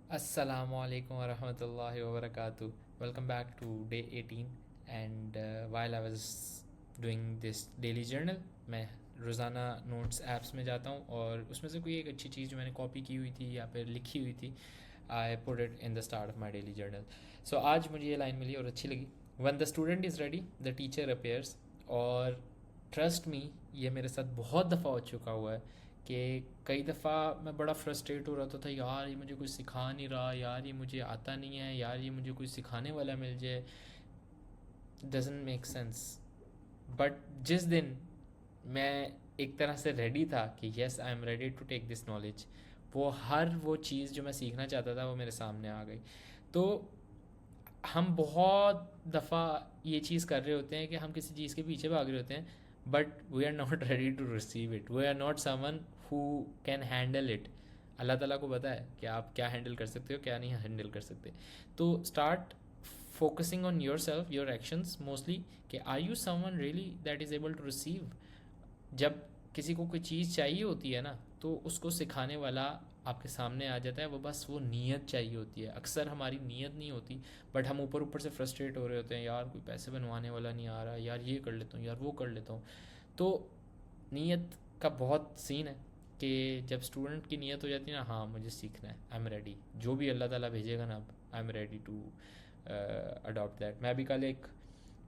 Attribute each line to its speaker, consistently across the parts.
Speaker 1: Assalamualaikum warahmatullahi wabarakatuh. Welcome back to day 18 and while I was doing this daily journal मैं रोज़ाना notes apps में जाता हूँ और उसमें से कोई एक अच्छी चीज़ जो मैंने कॉपी की हुई थी या फिर लिखी हुई थी I put it in the start of my daily journal. So आज मुझे ये लाइन मिली और अच्छी लगी. When the student is ready the teacher appears. और ट्रस्ट मी, ये मेरे साथ बहुत दफ़ा हो चुका हुआ है कि कई दफ़ा मैं बड़ा फ्रस्ट्रेट हो रहा था यार ये मुझे कोई सिखा नहीं रहा, यार ये मुझे आता नहीं है, यार ये मुझे कोई सिखाने वाला मिल जाए. Doesn't make sense. बट जिस दिन मैं एक तरह से रेडी था कि yes I am ready to take this knowledge, वो चीज़ जो मैं सीखना चाहता था वो मेरे सामने आ गई. तो हम बहुत दफ़ा ये चीज़ कर रहे होते हैं कि हम किसी चीज़ के पीछे भाग रहे होते हैं but we are not ready to receive it. We are not someone who can handle it. अल्लाह ताला को पता है कि आप क्या हैंडल कर सकते हो क्या नहीं हैंडल कर सकते. तो start focusing on yourself, your actions mostly, कि are you someone really that is able to receive. जब किसी को कोई चीज़ चाहिए होती है ना तो उसको सिखाने वाला आपके सामने आ जाता है. वो बस वो नीयत चाहिए होती है. अक्सर हमारी नीयत नहीं होती बट हम ऊपर ऊपर से फ्रस्ट्रेट हो रहे होते हैं, यार कोई पैसे बनवाने वाला नहीं आ रहा, यार ये कर लेता हूँ, यार वो कर लेता हूँ. तो नीयत का बहुत सीन है कि जब स्टूडेंट की नीयत हो जाती है ना, हाँ मुझे सीखना है, आई एम रेडी, जो भी अल्लाह ताला भेजेगा ना, I am ready to adopt that. मैं अभी कल एक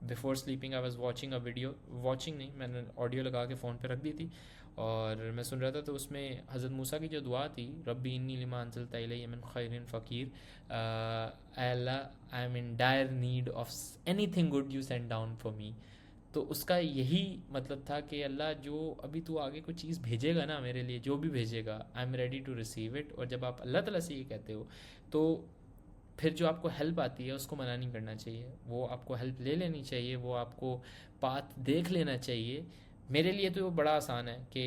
Speaker 1: before sleeping I was watching a video, watching नहीं, मैंने ऑडियो लगा के फ़ोन पे रख दी थी और मैं सुन रहा था. तो उसमें हज़रत मूसा की जो दुआ थी, रब्बी इन्नी लिमा अंज़लता इलैया मिन खैरिन फ़कीर, अल्लाह I am in dire need of anything good you send down for me. तो उसका यही मतलब था कि अल्लाह जो अभी तू आगे कोई चीज़ भेजेगा ना मेरे लिए, जो भी भेजेगा, I am ready to receive it. और जब आप अल्लाह ताला से ये कहते हो तो फिर जो आपको हेल्प आती है उसको मना नहीं करना चाहिए. वो आपको हेल्प ले लेनी चाहिए, वो आपको पाथ देख लेना चाहिए. मेरे लिए तो वो बड़ा आसान है कि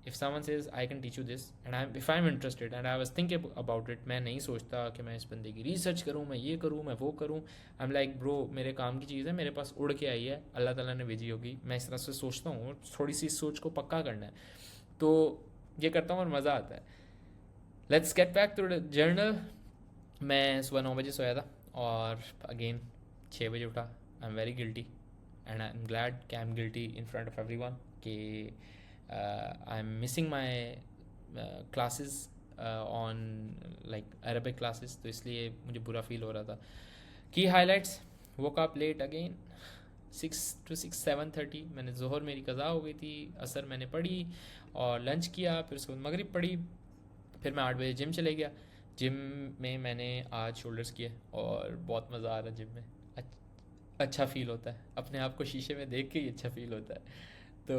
Speaker 1: if someone says I can teach you this and I if I am interested and I was thinking about it, मैं नहीं सोचता कि मैं इस बंदे की रिसर्च करूँ, मैं ये करूँ, मैं वो करूँ. आई एम लाइक ब्रो, मेरे काम की चीज़ है, मेरे पास उड़ के आई है, अल्लाह ताला ने भेजी होगी. मैं इस तरह से सोचता हूँ, थोड़ी सी सोच को पक्का करना है. तो ये करता हूँ और मज़ा आता है. Let's get back to the journal. मैं सुबह 9 बजे सोया था और अगेन 6 बजे उठा. I am very guilty and I am glad कि I am guilty in front of everyone कि I am missing my classes on like Arabic classes. तो इसलिए मुझे बुरा फील हो रहा था. की highlights: woke up late again 6 to 7:30. मैंने जोहर मेरी कज़ा हो गई थी, असर मैंने पढ़ी और लंच किया, फिर उसके बाद मगरिब पढ़ी. फिर मैं 8 बजे जिम चले गया. जिम में मैंने आज शोल्डर्स किए और बहुत मज़ा आ रहा है जिम में. अच्छा फील होता है, अपने आप को शीशे में देख के ही अच्छा फील होता है. तो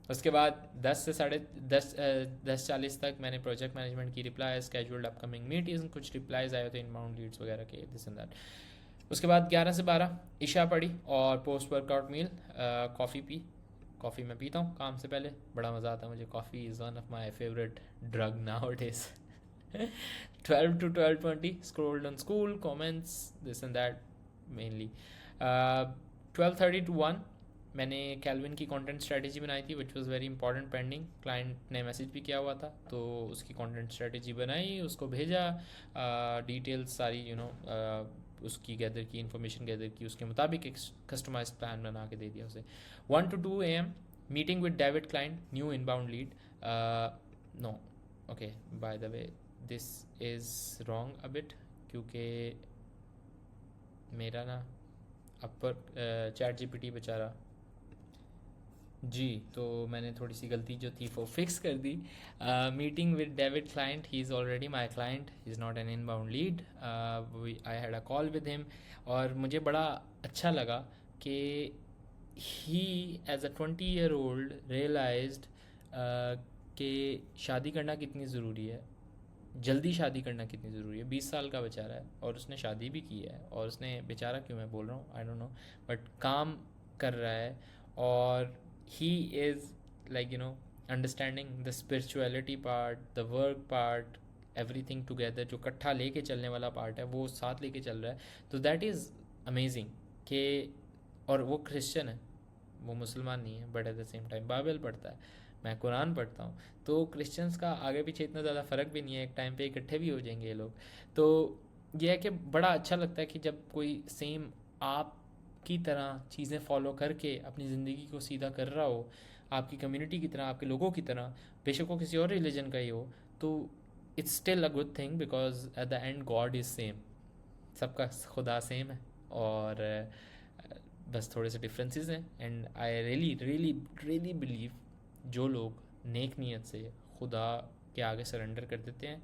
Speaker 1: उसके बाद 10 से 10:40 तक मैंने प्रोजेक्ट मैनेजमेंट की रिप्लाई स्केड्यूल्ड अपकमिंग मीटिंग्स, कुछ रिप्लाइज आए होते हैं इनबाउंड लीड्स वगैरह के, दिस एंड दैट. उसके बाद 11 से 12 इशा पढ़ी और पोस्ट वर्कआउट मील, कॉफ़ी पी. कॉफ़ी मैं पीता हूँ काम से पहले, बड़ा मज़ा आता है मुझे. Coffee is one of my favourite drug now days. 12 to 12:20 scrolled on school comments, this and that mainly. 12:30 to 1 मैंने कैल्विन की कंटेंट स्ट्रेटजी बनाई थी which was very important pending. Client ने मैसेज भी किया हुआ था तो उसकी कंटेंट स्ट्रेटजी बनाई, उसको भेजा, डिटेल्स सारी उसकी गैदर की, इन्फॉर्मेशन गैदर की, उसके मुताबिक एक कस्टमाइज प्लान बना के दे दिया उसे. 1 to 2 AM meeting with David client, new inbound lead. No, okay, by the way this is wrong a bit क्योंकि मेरा ना अपर चैट जीपीटी बेचारा जी, तो मैंने थोड़ी सी गलती जो थी वो फिक्स कर दी. Meeting with David client, he is already my client, he is not an inbound lead. I had a call with him और मुझे बड़ा अच्छा लगा कि ही एज अ 20-year-old रियलाइज्ड कि शादी करना कितनी ज़रूरी है, जल्दी शादी करना कितनी ज़रूरी है. 20 साल का बेचारा है और उसने शादी भी की है. और उसने, बेचारा क्यों मैं बोल रहा हूँ आई डोंट नो, बट काम कर रहा है और he is like understanding the spirituality part, the work part, everything together, जो इकट्ठा लेके चलने वाला पार्ट है वो साथ लेके चल रहा है. तो दैट इज़ अमेजिंग कि, और वो क्रिश्चियन है, वो मुसलमान नहीं है but at the same time Bible पढ़ता है. मैं कुरान पढ़ता हूँ। तो क्रिश्चियंस का आगे पीछे इतना ज़्यादा फ़र्क भी नहीं है, एक टाइम पे इकट्ठे भी हो जाएंगे ये लोग। तो ये है कि बड़ा अच्छा लगता है कि जब कोई सेम आप की तरह चीज़ें फॉलो करके अपनी ज़िंदगी को सीधा कर रहा हो, आपकी कम्युनिटी की तरह, आपके लोगों की तरह, बेशक वो किसी और रिलीजन का ही हो, तो it's still a good thing, because at the end God is same, सबका खुदा सेम है। और बस थोड़े से डिफरेंसेस हैं। And I really really really believe जो लोग नेक नीयत से खुदा के आगे सरेंडर कर देते हैं,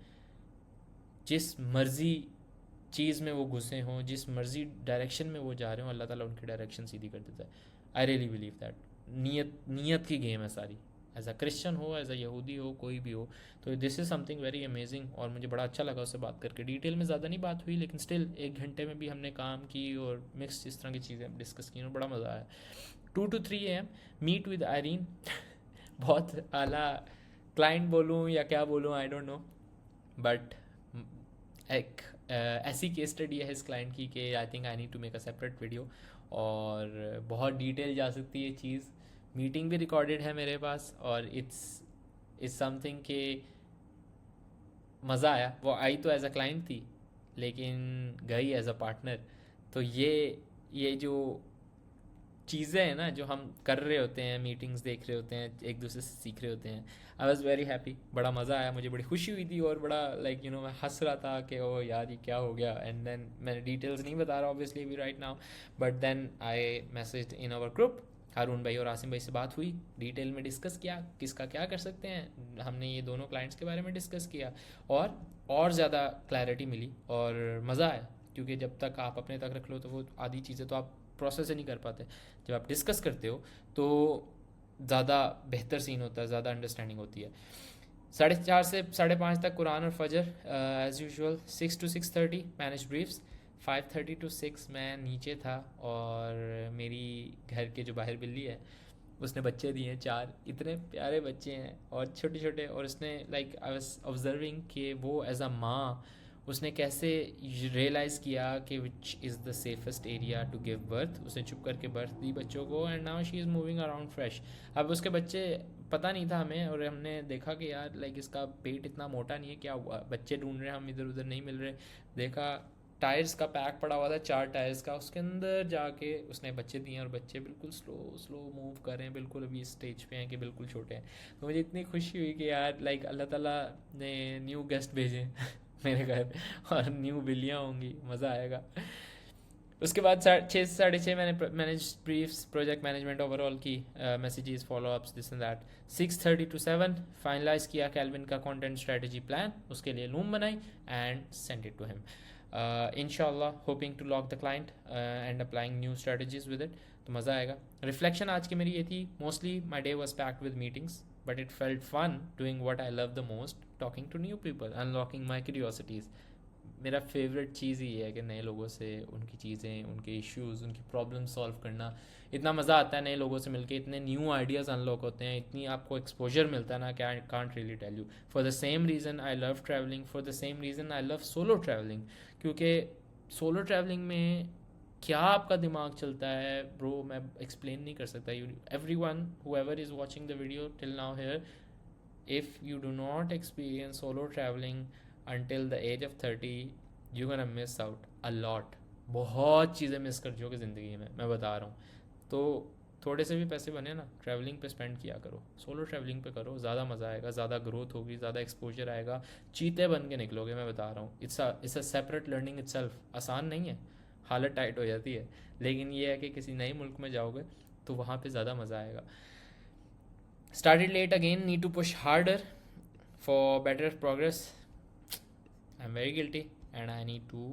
Speaker 1: जिस मर्ज़ी चीज़ में वो घुसे हों, जिस मर्ज़ी डायरेक्शन में वो जा रहे हों, अल्लाह ताला उनकी डायरेक्शन सीधी कर देता है। आई रियली बिलीव दैट नीयत की गेम है सारी, एज अ क्रिश्चियन हो, एज अ यहूदी हो, कोई भी हो। तो this is something very amazing, और मुझे बड़ा अच्छा लगा उससे बात करके। डिटेल में ज़्यादा नहीं बात हुई, लेकिन स्टिल 1 घंटे में भी हमने काम की और मिक्स इस तरह की चीज़ें डिस्कस की और बड़ा मज़ा आया। 2 to 3 AM meet with Irene. बहुत आला क्लाइंट बोलूँ या क्या बोलूँ, आई डोंट नो, बट एक ऐसी केस स्टडी है इस क्लाइंट की कि I think I need to make a separate video, और बहुत डिटेल जा सकती है चीज़। मीटिंग भी रिकॉर्डेड है मेरे पास, और इट्स समथिंग के मज़ा आया। वो आई तो एज अ क्लाइंट थी, लेकिन गई एज अ पार्टनर। तो ये जो चीज़ें हैं ना जो हम कर रहे होते हैं, मीटिंग्स देख रहे होते हैं, एक दूसरे से सीख रहे होते हैं, आई वॉज़ वेरी हैप्पी। बड़ा मज़ा आया, मुझे बड़ी खुशी हुई थी, और बड़ा लाइक मैं हंस रहा था कि ओ यार ये क्या हो गया। एंड देन मैंने डिटेल्स नहीं बता रहा ऑब्वियसली अभी right now, but then I message in our group. Haroon भाई और आसिम भाई से बात हुई, डिटेल में डिस्कस किया किसका क्या कर सकते हैं। हमने ये दोनों क्लाइंट्स के बारे में डिस्कस किया, और ज़्यादा क्लैरिटी मिली और मज़ा आया। क्योंकि जब तक आप अपने तक रख लो तो वो आधी चीज़ें तो आप प्रोसेस ही नहीं कर पाते। जब आप डिस्कस करते हो तो ज़्यादा बेहतर सीन होता है, ज़्यादा अंडरस्टैंडिंग होती है। 4:30 से 5:30 तक कुरान और फजर as usual. 6 to 6:30 manage briefs. 5:30 to 6 मैं नीचे था, और मेरी घर के जो बाहर बिल्ली है उसने बच्चे दिए हैं 4, इतने प्यारे बच्चे हैं और छोटे छोटे। और उसने लाइक आई वाज ऑब्जर्विंग कि वो एज अ माँ उसने कैसे रियलाइज़ किया कि which is the safest area to give birth. उसने चुप करके बर्थ दी बच्चों को, and now she is moving around fresh. अब उसके बच्चे पता नहीं था हमें, और हमने देखा कि यार लाइक इसका पेट इतना मोटा नहीं है, क्या हुआ, बच्चे ढूंढ रहे हैं हम, इधर उधर नहीं मिल रहे। देखा टायर्स का पैक पड़ा हुआ था, 4 टायर्स का, उसके अंदर जाके उसने बच्चे दिए, और बच्चे बिल्कुल स्लो स्लो मूव कर रहे हैं, बिल्कुल अभी इस स्टेज पे हैं कि बिल्कुल छोटे हैं। तो मुझे इतनी खुशी हुई कि यार लाइक अल्लाह ताला ने न्यू गेस्ट भेजे मेरे घर, और न्यू बिल्लियाँ होंगी, मज़ा आएगा। उसके बाद 6 से 6:30 मैंने manage briefs, project management overall की, messages, followups, this and that. 6:30 to 7 finalise किया कैल्विन का कंटेंट स्ट्रेटजी प्लान, उसके लिए लूम बनाई and send it to him. इंशाल्लाह hoping to lock the client and applying new strategies with it. तो मज़ा आएगा। रिफ्लेक्शन आज की मेरी ये थी, mostly my day was packed with meetings, but it felt fun doing what I love the most, talking to new people, unlocking my curiosities. मेरा favourite चीज़ ही है कि नए लोगों से उनकी चीज़ें, उनके इश्यूज़, उनकी प्रॉब्लम सॉल्व करना। इतना मज़ा आता है नए लोगों से मिलके, इतने न्यू आइडियाज़ अनलॉक होते हैं, इतनी आपको एक्सपोजर मिलता है ना कि I can't really tell you. For the same reason I love travelling, for the same reason I love solo travelling. क्योंकि सोलो ट्रैवलिंग में क्या आपका दिमाग चलता है ब्रो, मैं एक्सप्लेन नहीं कर सकता। You everyone whoever is watching the video till now here, if you do not experience solo traveling until the age of 30, you're gonna miss out a lot। बहुत चीज़ें मिस कर जाओगे ज़िंदगी में, मैं बता रहा हूँ। तो थोड़े से भी पैसे बने ना, ट्रैवलिंग पे स्पेंड किया करो, सोलो ट्रैवलिंग पे करो, ज़्यादा मज़ा आएगा, ज़्यादा ग्रोथ होगी, ज़्यादा एक्सपोजर आएगा, चीते बन के निकलोगे, मैं बता रहा हूँ। It's a separate learning itself. आसान नहीं है, हालत टाइट हो जाती है, लेकिन ये है कि किसी नए मुल्क में जाओगे तो वहाँ पे ज़्यादा मज़ा आएगा। Started late again, need to push harder for better progress. I'm very guilty and I need to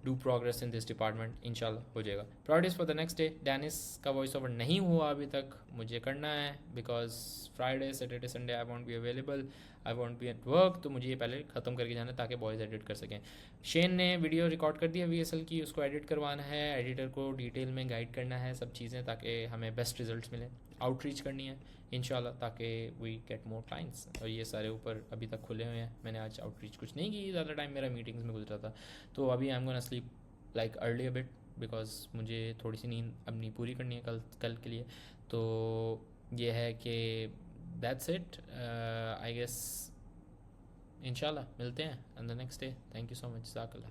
Speaker 1: do progress in this department. इंशाल्लाह हो जाएगा। Priorities for the next day, Dennis का वॉइस ओवर नहीं हुआ अभी तक, मुझे करना है, because Friday Saturday Sunday I want be available, I want be at work. तो मुझे ये पहले ख़त्म करके जाना है ताकि बॉयज़ एडिट कर सकें। शेन ने वीडियो रिकॉर्ड कर दिया VSL की, उसको एडिट करवाना है, एडिटर को डिटेल में गाइड करना है सब चीज़ें, ताकि हमें बेस्ट रिजल्ट्स मिलें। आउटरीच करनी है इंशाल्लाह, ताकि वी गेट मोर क्लाइंट्स। और ये सारे ऊपर अभी तक खुले हुए हैं, मैंने आज आउटरीच कुछ नहीं की, ज़्यादा टाइम मेरा मीटिंग्स में गुजरा था। तो अभी I am gonna sleep like early a bit, because मुझे थोड़ी सी नींद अपनी पूरी करनी है कल के लिए। तो ये है कि दैट्स इट आई गेस। इंशाल्लाह मिलते हैं on the next day. Thank you so much, जज़ाकल्लाह।